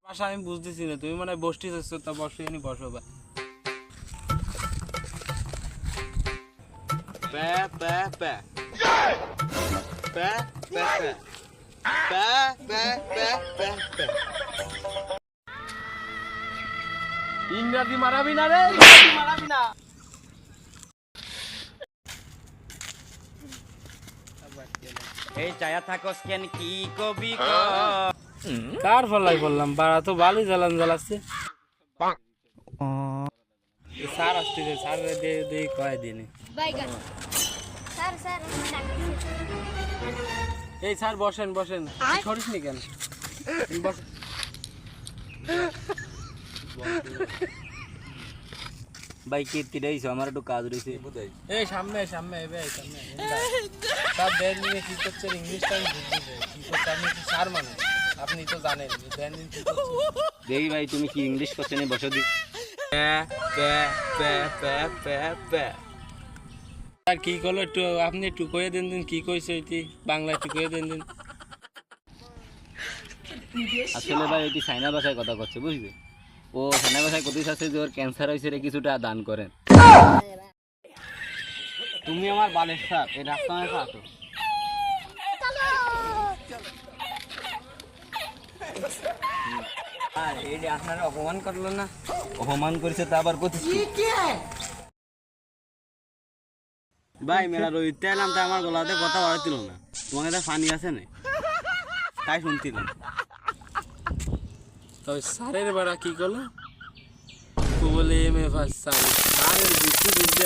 ভাষা আমি বুঝতেছি না, তুমি মানে বসতে চাচ্ছ, তা বসে নি, বসো বা। ইংরাজি মারাবি না রে, ইংরাজি মারাবি না। এই চায়া থাকস কেন কি কবি ক কার ফলাই বললাম, বাড়া তো বালি জ্বালান জ্বালাচ্ছে। স্যার আসতেছে, স্যার দিয়ে কয় দিনে। এই স্যার বসেন বসেন, সরিস নি কেন? বসেন। ভাই কীর্তিটাইছ আমার একটু কাজ রয়েছে। এই সামনে সামনে সামনে স্যার দেন নিয়ে কি করছে, ইংলিশটা আমি বুঝতে কি করছে, আপনি কি স্যার মানে আপনি তো জানেন দেন দিন কি করছে। দেই ভাই তুমি কি ইংলিশ করছো নি, বসো দি। আর কি করলো একটু আপনি একটু কয়ে দেন দিন, কি কইছে এটি বাংলা একটু কয়ে দেন দিন। আসলে ভাই এটি চাইনা ভাষায় কথা করছে, বুঝলি? ও চাইনা ভাষায় কত আছে যে ওর ক্যান্সার হয়েছে রে, কিছুটা দান করেন। তুমি আমার বালের স্যার, এই রাস্তা আমাকে আসো। আর এই যে আপনারা অপমান করলো না, অপমান করেছে তা আবার কত ভাই মেলা রোহিত এলাম, তা আমার গলাতে কথা বাড়াচ্ছিল না, তোমাকে তো ফানি আছে না, তাই শুনছিলাম। তো স্যারের বেড়া কি করলো, বলে এম এ ফার্স্ট স্যারের বুঝতে বুঝতে